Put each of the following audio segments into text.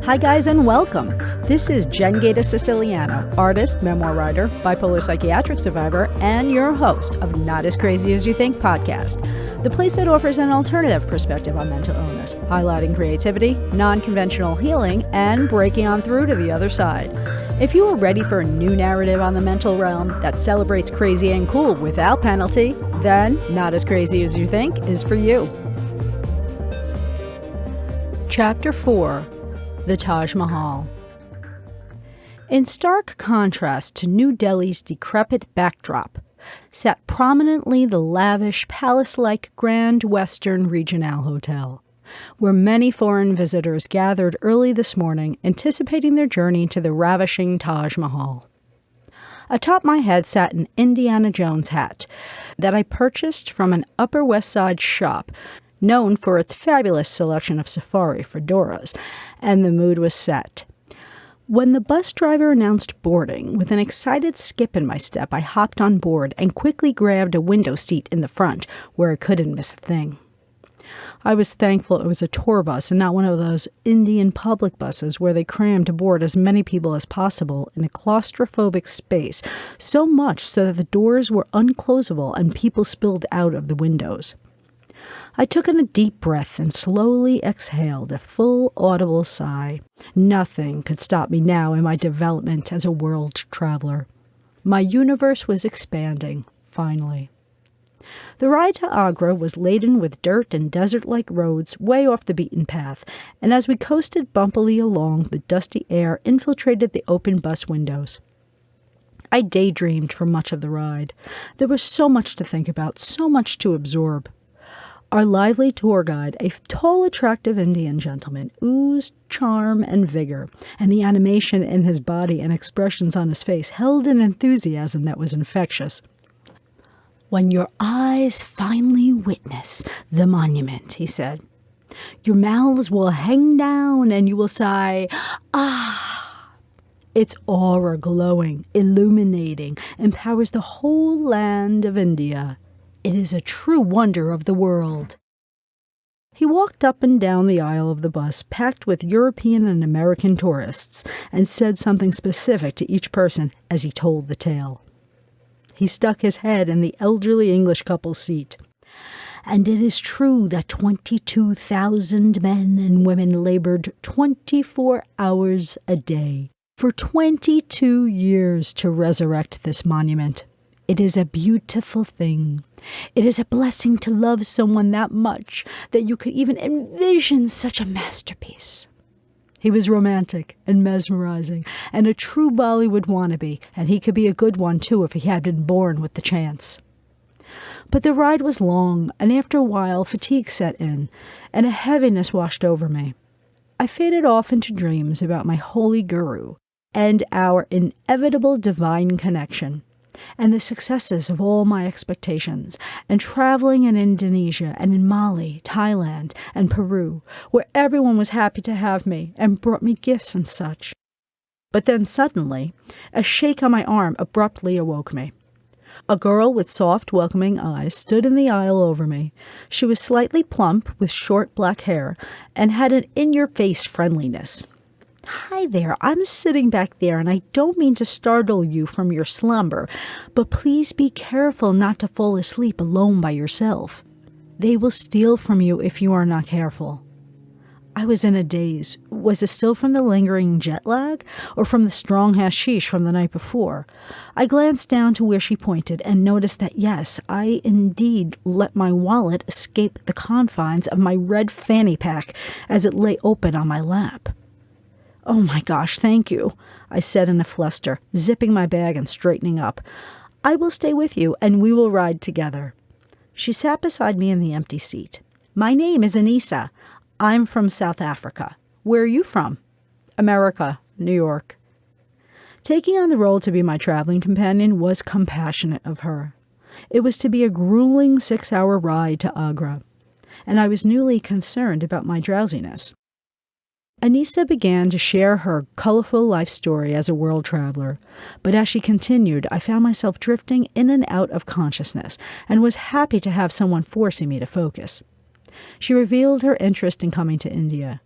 Hi guys and welcome. This is Jen Gata Siciliano, artist, memoir writer, bipolar psychiatric survivor, and your host of Not As Crazy As You Think podcast, the place that offers an alternative perspective on mental illness, highlighting creativity, non-conventional healing, and breaking on through to the other side. If you are ready for a new narrative on the mental realm that celebrates crazy and cool without penalty, then Not As Crazy As You Think is for you. Chapter 4. The Taj Mahal. In stark contrast to New Delhi's decrepit backdrop, sat prominently the lavish, palace-like Grand Western Regional Hotel, where many foreign visitors gathered early this morning, anticipating their journey to the ravishing Taj Mahal. Atop my head sat an Indiana Jones hat that I purchased from an Upper West Side shop known for its fabulous selection of safari fedoras, and the mood was set. When the bus driver announced boarding, with an excited skip in my step, I hopped on board and quickly grabbed a window seat in the front, where I couldn't miss a thing. I was thankful it was a tour bus and not one of those Indian public buses where they cram to board as many people as possible in a claustrophobic space, so much so that the doors were unclosable and people spilled out of the windows. I took in a deep breath and slowly exhaled a full audible sigh. Nothing could stop me now in my development as a world traveler. My universe was expanding, finally. The ride to Agra was laden with dirt and desert-like roads way off the beaten path, and as we coasted bumpily along, the dusty air infiltrated the open bus windows. I daydreamed for much of the ride. There was so much to think about, so much to absorb. Our lively tour guide, a tall, attractive Indian gentleman, oozed charm and vigor, and the animation in his body and expressions on his face held an enthusiasm that was infectious. "When your eyes finally witness the monument," he said, "your mouths will hang down and you will sigh, 'Ah!' Its aura, glowing, illuminating, empowers the whole land of India. It is a true wonder of the world." He walked up and down the aisle of the bus, packed with European and American tourists, and said something specific to each person as he told the tale. He stuck his head in the elderly English couple's seat. "And it is true that 22,000 men and women labored 24 hours a day for 22 years to resurrect this monument. It is a beautiful thing. It is a blessing to love someone that much that you could even envision such a masterpiece." He was romantic and mesmerizing and a true Bollywood wannabe, and he could be a good one too if he had been born with the chance. But the ride was long, and after a while fatigue set in, and a heaviness washed over me. I faded off into dreams about my holy guru and our inevitable divine connection, and the successes of all my expectations, and traveling in Indonesia and in Mali, Thailand, and Peru, where everyone was happy to have me and brought me gifts and such. But then suddenly, a shake on my arm abruptly awoke me. A girl with soft, welcoming eyes stood in the aisle over me. She was slightly plump, with short black hair, and had an in-your-face friendliness. "Hi there, I'm sitting back there, and I don't mean to startle you from your slumber, but please be careful not to fall asleep alone by yourself. They will steal from you if you are not careful." I was in a daze. Was it still from the lingering jet lag, or from the strong hashish from the night before? I glanced down to where she pointed and noticed that yes, I indeed let my wallet escape the confines of my red fanny pack as it lay open on my lap. "Oh my gosh, thank you," I said in a fluster, zipping my bag and straightening up. "I will stay with you, and we will ride together." She sat beside me in the empty seat. "My name is Anissa. I'm from South Africa. Where are you from?" "America, New York." Taking on the role to be my traveling companion was compassionate of her. It was to be a grueling 6-hour ride to Agra, and I was newly concerned about my drowsiness. Anissa began to share her colorful life story as a world traveler, but as she continued, I found myself drifting in and out of consciousness and was happy to have someone forcing me to focus. She revealed her interest in coming to India.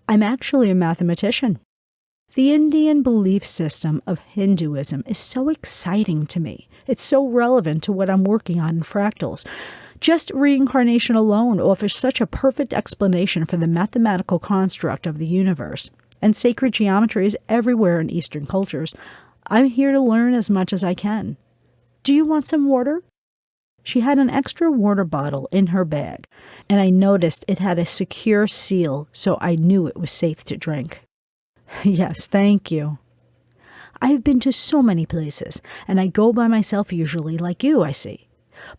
I'm actually a mathematician. The Indian belief system of Hinduism is so exciting to me. It's so relevant to what I'm working on in fractals. Just reincarnation alone offers such a perfect explanation for the mathematical construct of the universe, and sacred geometry is everywhere in Eastern cultures. I'm here to learn as much as I can. Do you want some water? She had an extra water bottle in her bag, and I noticed it had a secure seal, so I knew it was safe to drink. Yes, thank you. I've been to so many places, and I go by myself usually, like you, I see.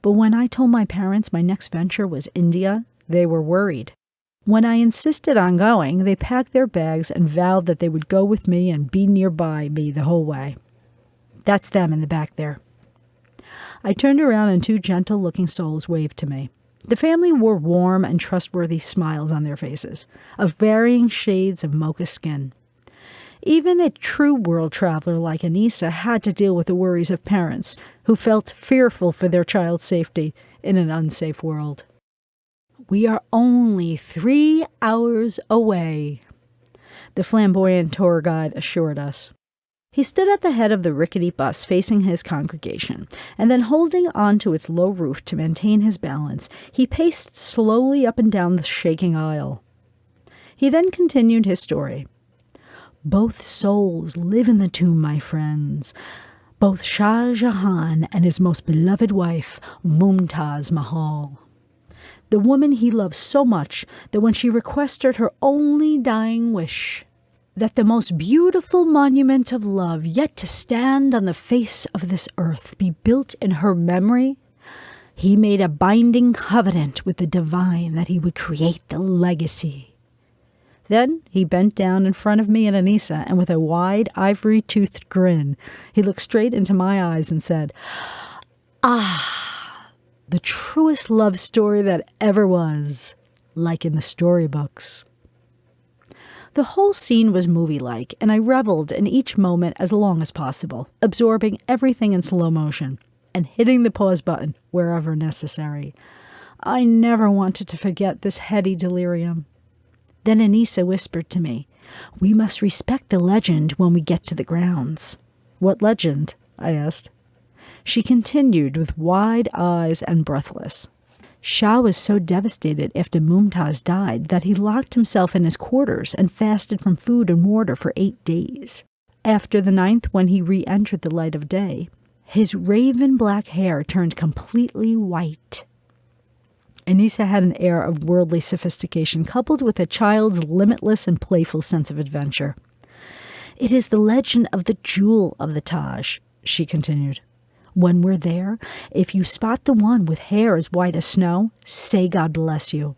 But when I told my parents my next venture was India, they were worried. When I insisted on going, they packed their bags and vowed that they would go with me and be nearby me the whole way. That's them in the back there. I turned around and two gentle-looking souls waved to me. The family wore warm and trustworthy smiles on their faces, of varying shades of mocha skin. Even a true world traveler like Anissa had to deal with the worries of parents who felt fearful for their child's safety in an unsafe world. We are only 3 hours away, the flamboyant tour guide assured us. He stood at the head of the rickety bus facing his congregation, and then holding on to its low roof to maintain his balance, he paced slowly up and down the shaking aisle. He then continued his story. Both souls live in the tomb, my friends. Both Shah Jahan and his most beloved wife, Mumtaz Mahal. The woman he loved so much that when she requested her only dying wish, that the most beautiful monument of love yet to stand on the face of this earth be built in her memory, he made a binding covenant with the divine that he would create the legacy. Then he bent down in front of me and Anissa, and with a wide, ivory-toothed grin, he looked straight into my eyes and said, "Ah, the truest love story that ever was, like in the storybooks." The whole scene was movie-like, and I reveled in each moment as long as possible, absorbing everything in slow motion, and hitting the pause button wherever necessary. I never wanted to forget this heady delirium. Then Anissa whispered to me, "We must respect the legend when we get to the grounds." "What legend?" I asked. She continued with wide eyes and breathless. Shah was so devastated after Mumtaz died that he locked himself in his quarters and fasted from food and water for 8 days. After the 9th, when he re-entered the light of day, his raven black hair turned completely white. Anissa had an air of worldly sophistication coupled with a child's limitless and playful sense of adventure. "It is the legend of the jewel of the Taj," she continued. "When we're there, if you spot the one with hair as white as snow, say God bless you,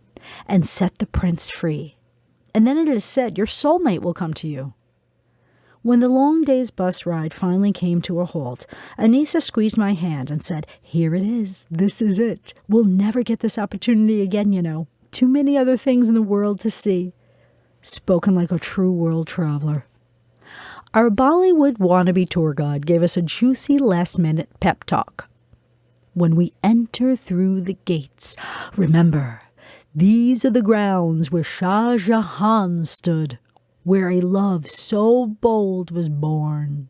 and set the prince free. And then it is said your soulmate will come to you." When the long day's bus ride finally came to a halt, Anissa squeezed my hand and said, "Here it is. This is it. We'll never get this opportunity again, you know. Too many other things in the world to see." Spoken like a true world traveler. Our Bollywood wannabe tour guide gave us a juicy last-minute pep talk. "When we enter through the gates, remember, these are the grounds where Shah Jahan stood, where a love so bold was born.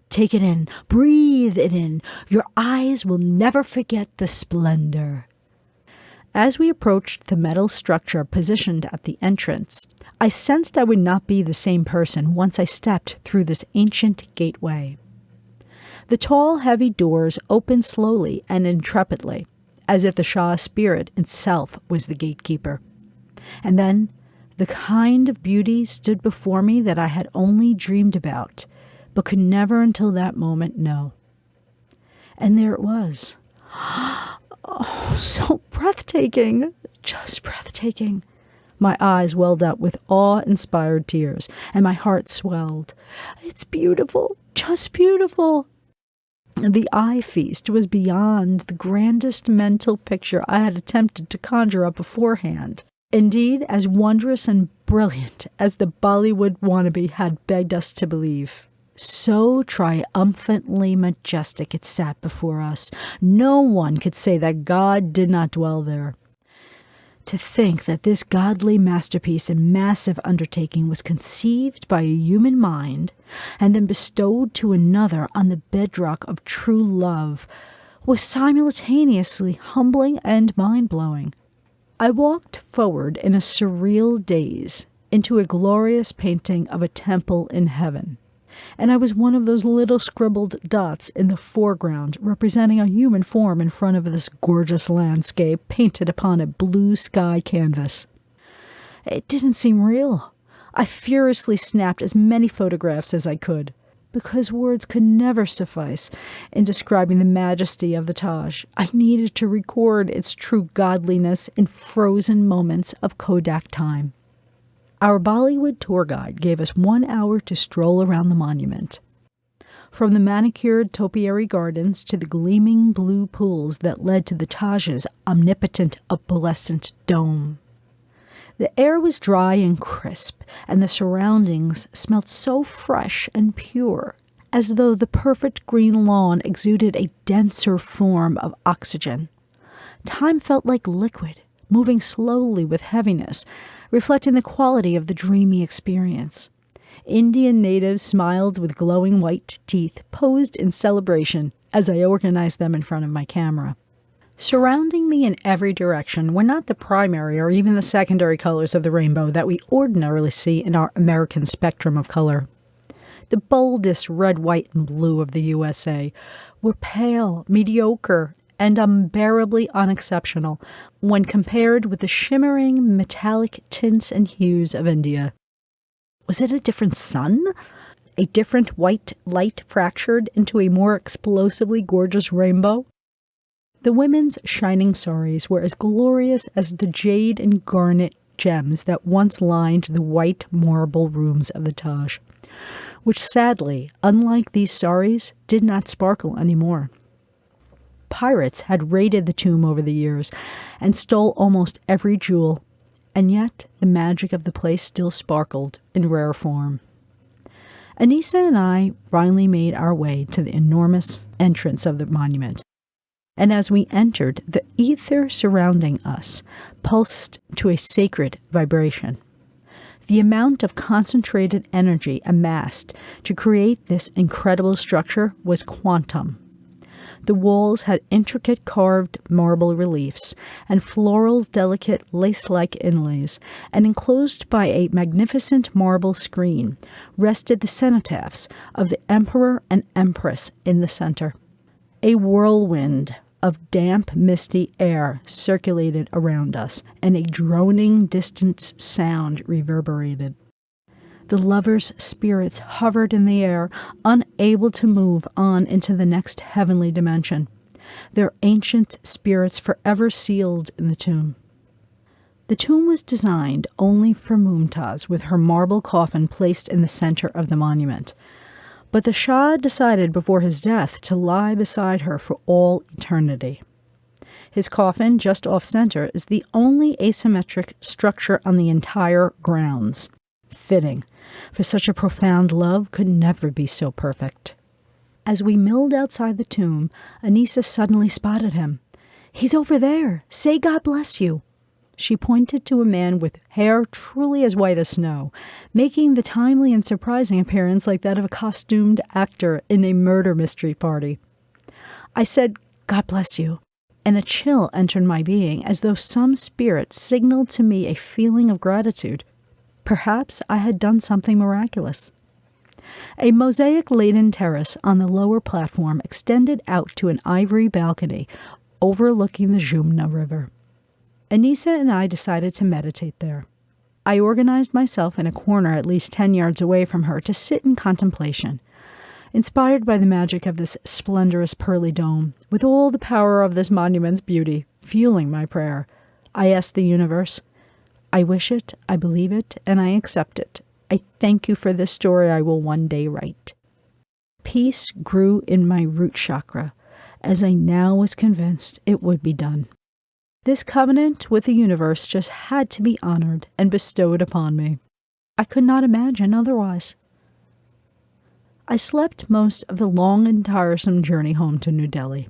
Take it in, breathe it in. Your eyes will never forget the splendor." As we approached the metal structure positioned at the entrance, I sensed I would not be the same person once I stepped through this ancient gateway. The tall, heavy doors opened slowly and intrepidly, as if the Shah spirit itself was the gatekeeper. And then the kind of beauty stood before me that I had only dreamed about, but could never until that moment know. And there it was. Oh, so breathtaking, just breathtaking. My eyes welled up with awe-inspired tears, and my heart swelled. "It's beautiful, just beautiful." The eye feast was beyond the grandest mental picture I had attempted to conjure up beforehand. Indeed, as wondrous and brilliant as the Bollywood wannabe had begged us to believe. So triumphantly majestic it sat before us. No one could say that God did not dwell there. To think that this godly masterpiece and massive undertaking was conceived by a human mind and then bestowed to another on the bedrock of true love was simultaneously humbling and mind-blowing. I walked forward in a surreal daze into a glorious painting of a temple in heaven, and I was one of those little scribbled dots in the foreground representing a human form in front of this gorgeous landscape painted upon a blue sky canvas. It didn't seem real. I furiously snapped as many photographs as I could, because words could never suffice in describing the majesty of the Taj. I needed to record its true godliness in frozen moments of Kodak time. Our Bollywood tour guide gave us 1 hour to stroll around the monument. From the manicured topiary gardens to the gleaming blue pools that led to the Taj's omnipotent, opalescent dome. The air was dry and crisp, and the surroundings smelled so fresh and pure, as though the perfect green lawn exuded a denser form of oxygen. Time felt like liquid, moving slowly with heaviness, reflecting the quality of the dreamy experience. Indian natives smiled with glowing white teeth, posed in celebration as I organized them in front of my camera. Surrounding me in every direction were not the primary or even the secondary colors of the rainbow that we ordinarily see in our American spectrum of color. The boldest red, white, and blue of the USA were pale, mediocre, and unbearably unexceptional when compared with the shimmering metallic tints and hues of India. Was it a different sun? A different white light fractured into a more explosively gorgeous rainbow? The women's shining saris were as glorious as the jade and garnet gems that once lined the white marble rooms of the Taj, which sadly, unlike these saris, did not sparkle anymore. Pirates had raided the tomb over the years and stole almost every jewel, and yet the magic of the place still sparkled in rare form. Anissa and I finally made our way to the enormous entrance of the monument, and as we entered, the ether surrounding us pulsed to a sacred vibration. The amount of concentrated energy amassed to create this incredible structure was quantum. The walls had intricate carved marble reliefs and floral, delicate, lace-like inlays, and enclosed by a magnificent marble screen rested the cenotaphs of the emperor and empress in the center. A whirlwind of damp, misty air circulated around us, and a droning, distant sound reverberated. The lovers' spirits hovered in the air, unable to move on into the next heavenly dimension, their ancient spirits forever sealed in the tomb. The tomb was designed only for Mumtaz, with her marble coffin placed in the center of the monument. But the Shah decided before his death to lie beside her for all eternity. His coffin, just off-center, is the only asymmetric structure on the entire grounds. Fitting, for such a profound love could never be so perfect. As we milled outside the tomb, Anissa suddenly spotted him. "He's over there. Say God bless you." She pointed to a man with hair truly as white as snow, making the timely and surprising appearance like that of a costumed actor in a murder mystery party. I said, "God bless you," and a chill entered my being as though some spirit signaled to me a feeling of gratitude. Perhaps I had done something miraculous. A mosaic-laden terrace on the lower platform extended out to an ivory balcony overlooking the Jumna River. Anissa and I decided to meditate there. I organized myself in a corner at least 10 yards away from her to sit in contemplation, inspired by the magic of this splendorous pearly dome, with all the power of this monument's beauty fueling my prayer. I asked the universe, I wish it, I believe it, and I accept it. I thank you for this story I will one day write. Peace grew in my root chakra, as I now was convinced it would be done. This covenant with the universe just had to be honored and bestowed upon me. I could not imagine otherwise. I slept most of the long and tiresome journey home to New Delhi.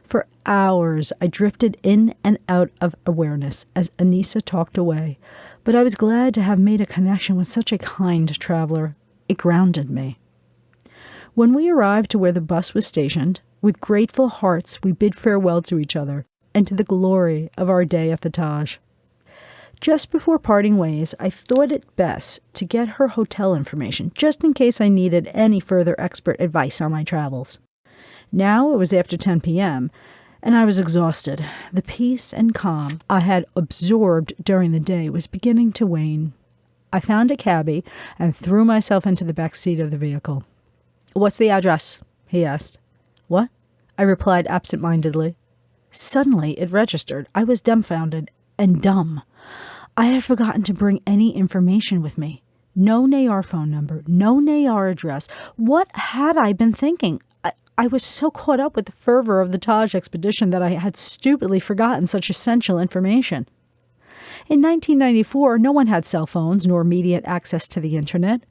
For hours, I drifted in and out of awareness as Anissa talked away, but I was glad to have made a connection with such a kind traveler. It grounded me. When we arrived to where the bus was stationed, with grateful hearts we bid farewell to each other and to the glory of our day at the Taj. Just before parting ways, I thought it best to get her hotel information, just in case I needed any further expert advice on my travels. Now it was after 10 p.m., and I was exhausted. The peace and calm I had absorbed during the day was beginning to wane. I found a cabbie and threw myself into the back seat of the vehicle. "What's the address?" he asked. "What?" I replied absent-mindedly. Suddenly it registered. I was dumbfounded and dumb. I had forgotten to bring any information with me. No Nayar phone number, no Nayar address. What had I been thinking? I was so caught up with the fervor of the Taj expedition that I had stupidly forgotten such essential information. In 1994, no one had cell phones nor immediate access to the internet.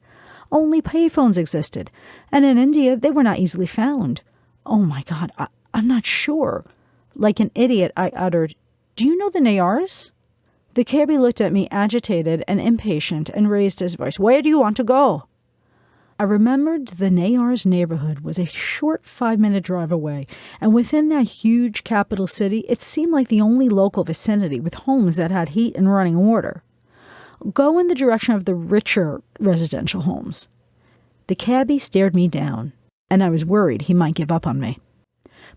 Only payphones existed, and in India, they were not easily found. Oh my God, I'm not sure. Like an idiot, I uttered, "Do you know the Nayars?" The cabbie looked at me agitated and impatient and raised his voice. "Where do you want to go?" I remembered the Nayars neighborhood was a short 5-minute drive away, and within that huge capital city, it seemed like the only local vicinity with homes that had heat and running water. "Go in the direction of the richer residential homes." The cabbie stared me down, and I was worried he might give up on me.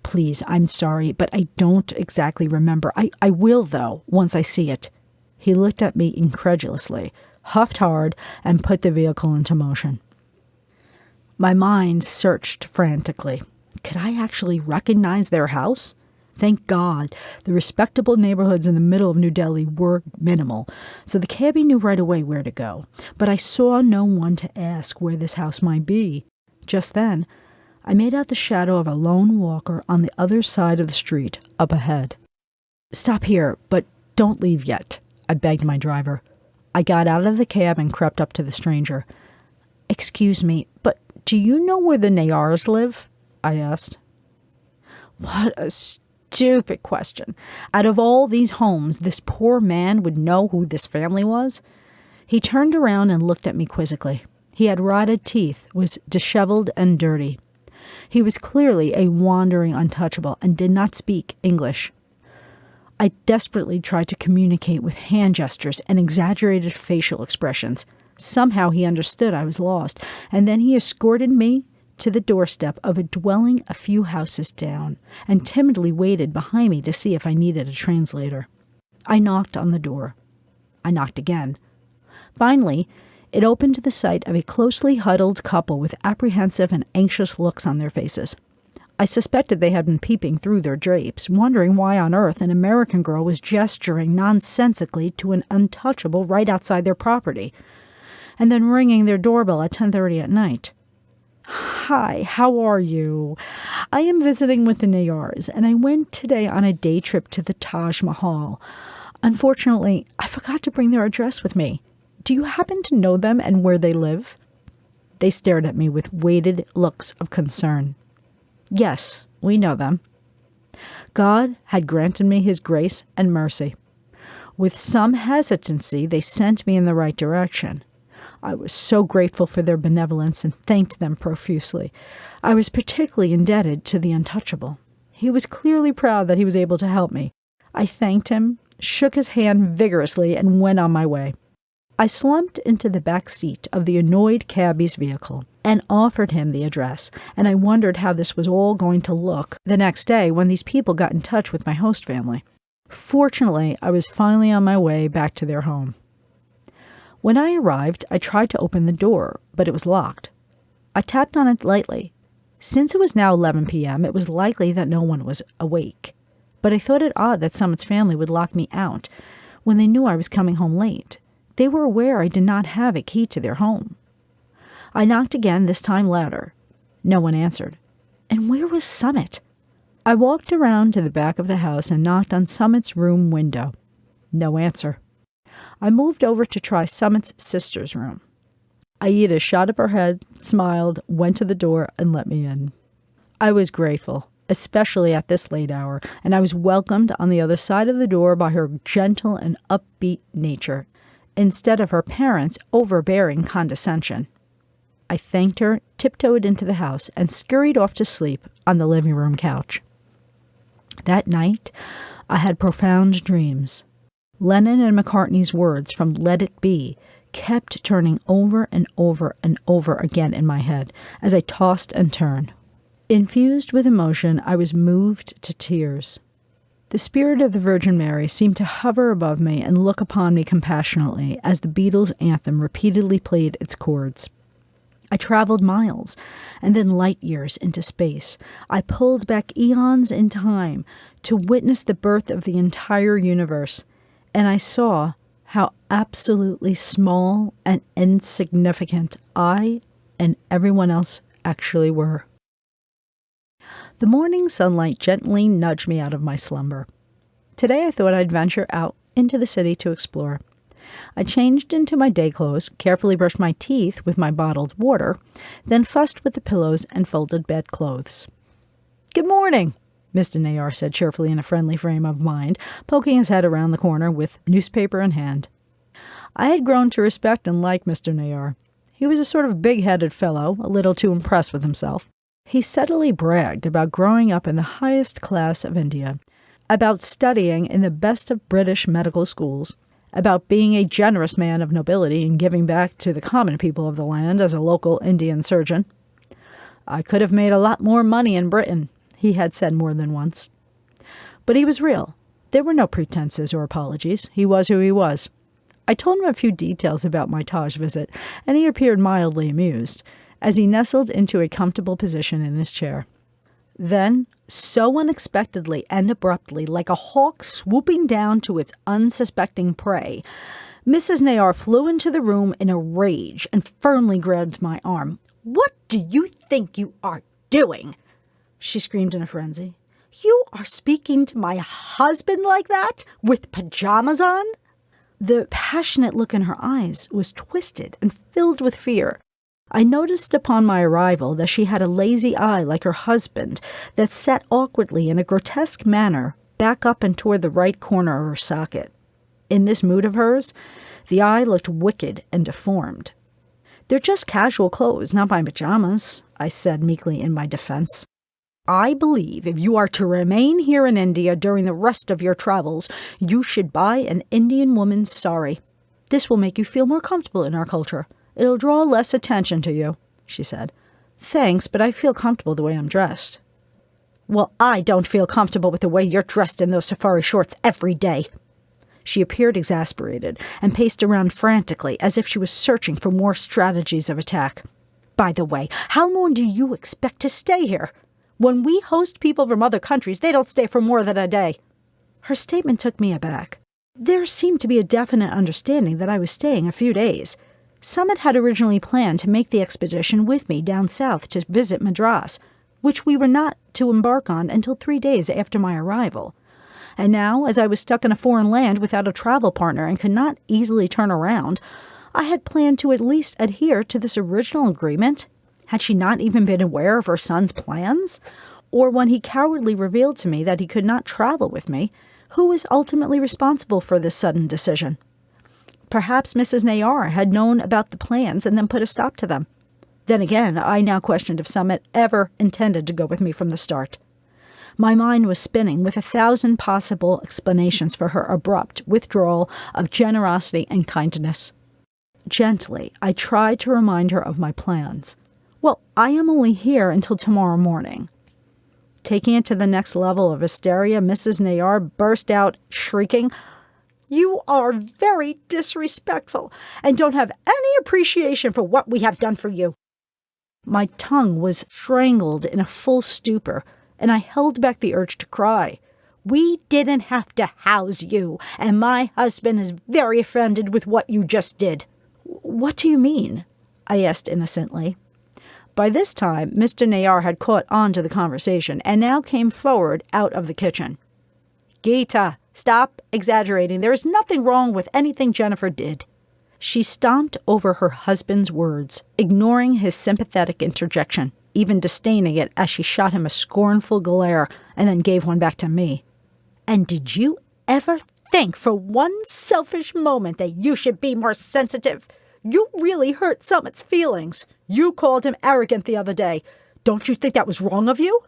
"Please, I'm sorry, but I don't exactly remember. I will, though, once I see it." He looked at me incredulously, huffed hard, and put the vehicle into motion. My mind searched frantically. Could I actually recognize their house? Thank God, the respectable neighborhoods in the middle of New Delhi were minimal, so the cabbie knew right away where to go. But I saw no one to ask where this house might be. Just then, I made out the shadow of a lone walker on the other side of the street, up ahead. "Stop here, but don't leave yet," I begged my driver. I got out of the cab and crept up to the stranger. "Excuse me, but do you know where the Nayars live?" I asked. What a stupid question. Out of all these homes, this poor man would know who this family was? He turned around and looked at me quizzically. He had rotted teeth, was disheveled and dirty. He was clearly a wandering untouchable and did not speak English. I desperately tried to communicate with hand gestures and exaggerated facial expressions. Somehow he understood I was lost, and then he escorted me to the doorstep of a dwelling a few houses down, and timidly waited behind me to see if I needed a translator. I knocked on the door. I knocked again. Finally, it opened to the sight of a closely huddled couple with apprehensive and anxious looks on their faces. I suspected they had been peeping through their drapes, wondering why on earth an American girl was gesturing nonsensically to an untouchable right outside their property, and then ringing their doorbell at 10:30 at night. "Hi, how are you? I am visiting with the Nayars, and I went today on a day trip to the Taj Mahal. Unfortunately, I forgot to bring their address with me. Do you happen to know them and where they live?" They stared at me with weighted looks of concern. "Yes, we know them." God had granted me his grace and mercy. With some hesitancy, they sent me in the right direction. I was so grateful for their benevolence and thanked them profusely. I was particularly indebted to the untouchable. He was clearly proud that he was able to help me. I thanked him, shook his hand vigorously, and went on my way. I slumped into the back seat of the annoyed cabbie's vehicle and offered him the address, and I wondered how this was all going to look the next day when these people got in touch with my host family. Fortunately, I was finally on my way back to their home. When I arrived, I tried to open the door, but it was locked. I tapped on it lightly. Since it was now 11 p.m., it was likely that no one was awake. But I thought it odd that Summit's family would lock me out when they knew I was coming home late. They were aware I did not have a key to their home. I knocked again, this time louder. No one answered. And where was Summit? I walked around to the back of the house and knocked on Summit's room window. No answer. I moved over to try Summit's sister's room. Aida shot up her head, smiled, went to the door, and let me in. I was grateful. especially at this late hour, and I was welcomed on the other side of the door by her gentle and upbeat nature, instead of her parents' overbearing condescension. I thanked her, tiptoed into the house, and scurried off to sleep on the living room couch. That night, I had profound dreams. Lennon and McCartney's words from Let It Be kept turning over and over and over again in my head as I tossed and turned. Infused with emotion, I was moved to tears. The spirit of the Virgin Mary seemed to hover above me and look upon me compassionately as the Beatles' anthem repeatedly played its chords. I traveled miles and then light years into space. I pulled back eons in time to witness the birth of the entire universe, and I saw how absolutely small and insignificant I and everyone else actually were. The morning sunlight gently nudged me out of my slumber. Today I thought I'd venture out into the city to explore. I changed into my day clothes, carefully brushed my teeth with my bottled water, then fussed with the pillows and folded bedclothes. "Good morning," Mr. Nayar said cheerfully in a friendly frame of mind, poking his head around the corner with newspaper in hand. I had grown to respect and like Mr. Nayar. He was a sort of big-headed fellow, a little too impressed with himself. He steadily bragged about growing up in the highest class of India, about studying in the best of British medical schools, about being a generous man of nobility and giving back to the common people of the land as a local Indian surgeon. "I could have made a lot more money in Britain," he had said more than once. But he was real. There were no pretenses or apologies. He was who he was. I told him a few details about my Taj visit, and he appeared mildly amused as he nestled into a comfortable position in his chair. Then, so unexpectedly and abruptly, like a hawk swooping down to its unsuspecting prey, Mrs. Nayar flew into the room in a rage and firmly grabbed my arm. "What do you think you are doing?" she screamed in a frenzy. "You are speaking to my husband like that, with pajamas on?" The passionate look in her eyes was twisted and filled with fear. I noticed upon my arrival that she had a lazy eye like her husband that sat awkwardly in a grotesque manner back up and toward the right corner of her socket. In this mood of hers, the eye looked wicked and deformed. "They're just casual clothes, not my pajamas," I said meekly in my defense. "I believe if you are to remain here in India during the rest of your travels, you should buy an Indian woman's sari. This will make you feel more comfortable in our culture. It'll draw less attention to you," she said. "Thanks, but I feel comfortable the way I'm dressed." "Well, I don't feel comfortable with the way you're dressed in those safari shorts every day." She appeared exasperated and paced around frantically as if she was searching for more strategies of attack. "By the way, how long do you expect to stay here? When we host people from other countries, they don't stay for more than a day." Her statement took me aback. There seemed to be a definite understanding that I was staying a few days. Summit had originally planned to make the expedition with me down south to visit Madras, which we were not to embark on until 3 days after my arrival. And now, as I was stuck in a foreign land without a travel partner and could not easily turn around, I had planned to at least adhere to this original agreement. Had she not even been aware of her son's plans? Or when he cowardly revealed to me that he could not travel with me, who was ultimately responsible for this sudden decision? Perhaps Mrs. Nayar had known about the plans and then put a stop to them. Then again, I now questioned if Summit ever intended to go with me from the start. My mind was spinning with 1,000 possible explanations for her abrupt withdrawal of generosity and kindness. Gently, I tried to remind her of my plans. "Well, I am only here until tomorrow morning." Taking it to the next level of hysteria, Mrs. Nayar burst out shrieking, "You are very disrespectful and don't have any appreciation for what we have done for you." My tongue was strangled in a full stupor, and I held back the urge to cry. "We didn't have to house you, and my husband is very offended with what you just did." "What do you mean?" I asked innocently. By this time, Mr. Nayar had caught on to the conversation and now came forward out of the kitchen. "Geeta, stop exaggerating. There is nothing wrong with anything Jennifer did." She stomped over her husband's words, ignoring his sympathetic interjection. even disdaining it as she shot him a scornful glare and then gave one back to me. "And did you ever think for one selfish moment that you should be more sensitive? You really hurt Summit's feelings. You called him arrogant the other day. Don't you think that was wrong of you?"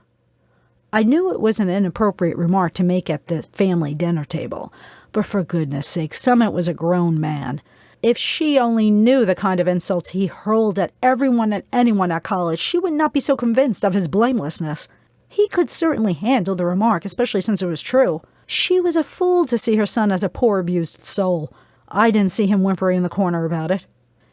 I knew it was an inappropriate remark to make at the family dinner table, but for goodness sake, Summit was a grown man. If she only knew the kind of insults he hurled at everyone and anyone at college, she would not be so convinced of his blamelessness. He could certainly handle the remark, especially since it was true. She was a fool to see her son as a poor, abused soul. I didn't see him whimpering in the corner about it.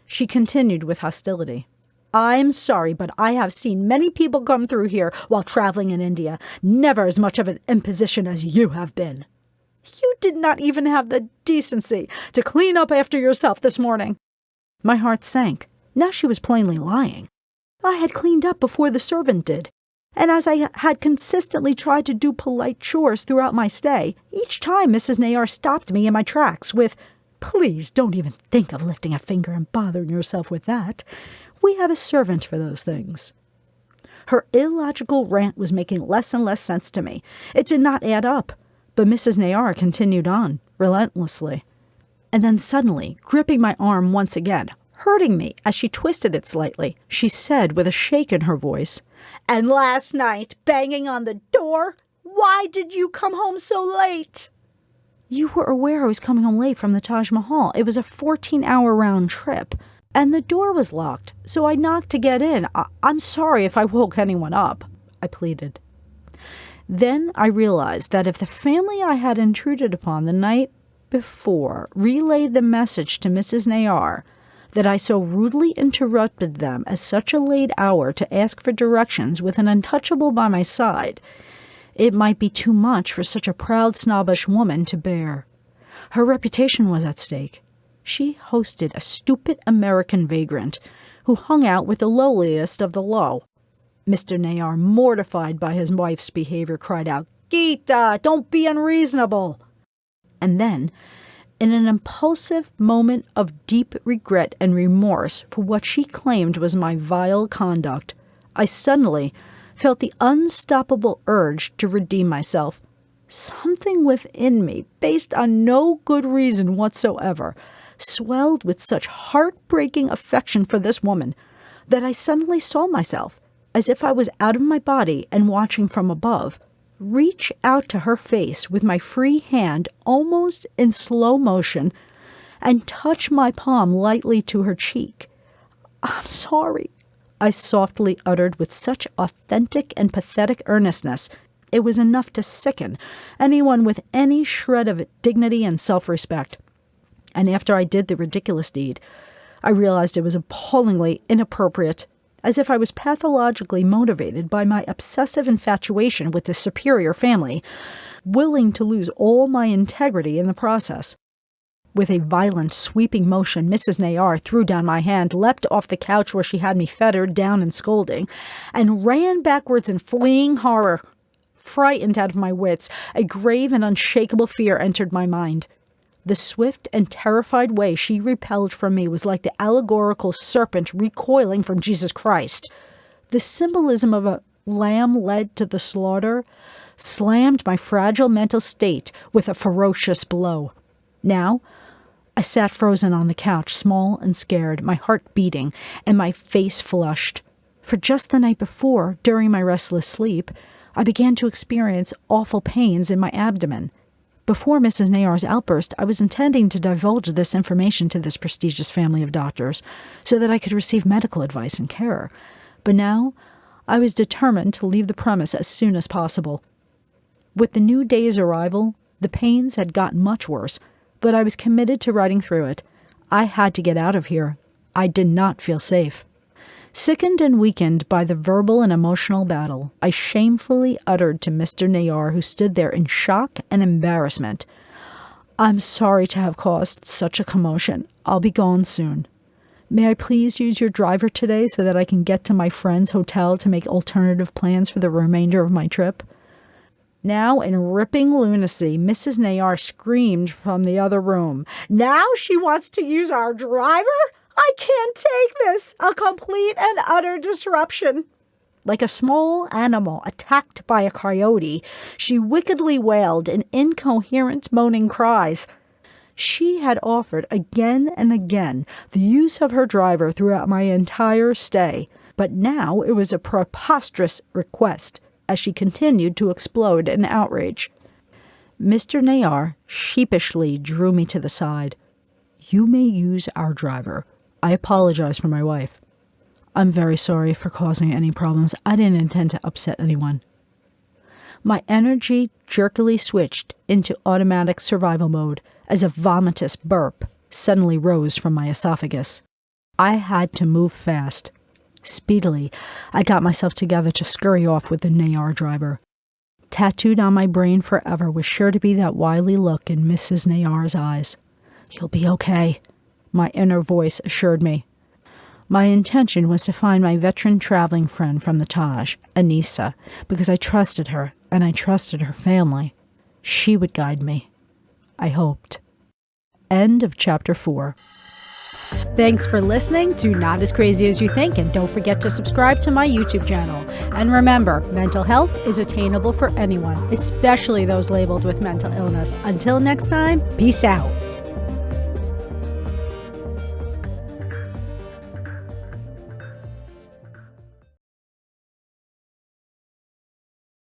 She continued with hostility. "I'm sorry, but I have seen many people come through here while traveling in India. Never as much of an imposition as you have been. You did not even have the decency to clean up after yourself this morning." My heart sank. Now she was plainly lying. I had cleaned up before the servant did, and as I had consistently tried to do polite chores throughout my stay, each time Mrs. Nayar stopped me in my tracks with, "Please don't even think of lifting a finger and bothering yourself with that. We have a servant for those things." Her illogical rant was making less and less sense to me. It did not add up. But Mrs. Nayar continued on, relentlessly. And then suddenly, gripping my arm once again, hurting me as she twisted it slightly, she said with a shake in her voice, "And last night, banging on the door? Why did you come home so late?" "You were aware I was coming home late from the Taj Mahal. It was a 14-hour round trip, and the door was locked, so I knocked to get in. I'm sorry if I woke anyone up," I pleaded. Then I realized that if the family I had intruded upon the night before relayed the message to Mrs. Nayar that I so rudely interrupted them at such a late hour to ask for directions with an untouchable by my side, it might be too much for such a proud, snobbish woman to bear. Her reputation was at stake. She hosted a stupid American vagrant who hung out with the lowliest of the low. Mr. Nayar, mortified by his wife's behavior, cried out, "Geeta, don't be unreasonable." And then, in an impulsive moment of deep regret and remorse for what she claimed was my vile conduct, I suddenly felt the unstoppable urge to redeem myself. Something within me, based on no good reason whatsoever, swelled with such heartbreaking affection for this woman that I suddenly saw myself, as if I was out of my body and watching from above, reach out to her face with my free hand almost in slow motion and touch my palm lightly to her cheek. "I'm sorry," I softly uttered with such authentic and pathetic earnestness, it was enough to sicken anyone with any shred of dignity and self-respect. And after I did the ridiculous deed, I realized it was appallingly inappropriate, as if I was pathologically motivated by my obsessive infatuation with this superior family, willing to lose all my integrity in the process. With a violent, sweeping motion, Mrs. Nayar threw down my hand, leapt off the couch where she had me fettered down and scolding, and ran backwards in fleeing horror. Frightened out of my wits, a grave and unshakable fear entered my mind. The swift and terrified way she repelled from me was like the allegorical serpent recoiling from Jesus Christ. The symbolism of a lamb led to the slaughter slammed my fragile mental state with a ferocious blow. Now, I sat frozen on the couch, small and scared, my heart beating and my face flushed. For just the night before, during my restless sleep, I began to experience awful pains in my abdomen. Before Mrs. Nayar's outburst, I was intending to divulge this information to this prestigious family of doctors so that I could receive medical advice and care. But now, I was determined to leave the premise as soon as possible. With the new day's arrival, the pains had gotten much worse, but I was committed to riding through it. I had to get out of here. I did not feel safe. Sickened and weakened by the verbal and emotional battle, I shamefully uttered to Mr. Nayar, who stood there in shock and embarrassment, "I'm sorry to have caused such a commotion. I'll be gone soon. May I please use your driver today so that I can get to my friend's hotel to make alternative plans for the remainder of my trip?" Now, in ripping lunacy, Mrs. Nayar screamed from the other room, "Now she wants to use our driver? I can't take this. A complete and utter disruption." Like a small animal attacked by a coyote, she wickedly wailed in incoherent moaning cries. She had offered again and again the use of her driver throughout my entire stay, but now it was a preposterous request as she continued to explode in outrage. Mr. Nayar sheepishly drew me to the side. "You may use our driver. I apologize for my wife. I'm very sorry for causing any problems. I didn't intend to upset anyone." My energy jerkily switched into automatic survival mode as a vomitous burp suddenly rose from my esophagus. I had to move fast. Speedily, I got myself together to scurry off with the Nayar driver. Tattooed on my brain forever was sure to be that wily look in Mrs. Nayar's eyes. "You'll be okay," my inner voice assured me. My intention was to find my veteran traveling friend from the Taj, Anissa, because I trusted her and I trusted her family. She would guide me. I hoped. End of chapter 4. Thanks for listening to Not As Crazy As You Think, and don't forget to subscribe to my YouTube channel. And remember, mental health is attainable for anyone, especially those labeled with mental illness. Until next time, peace out.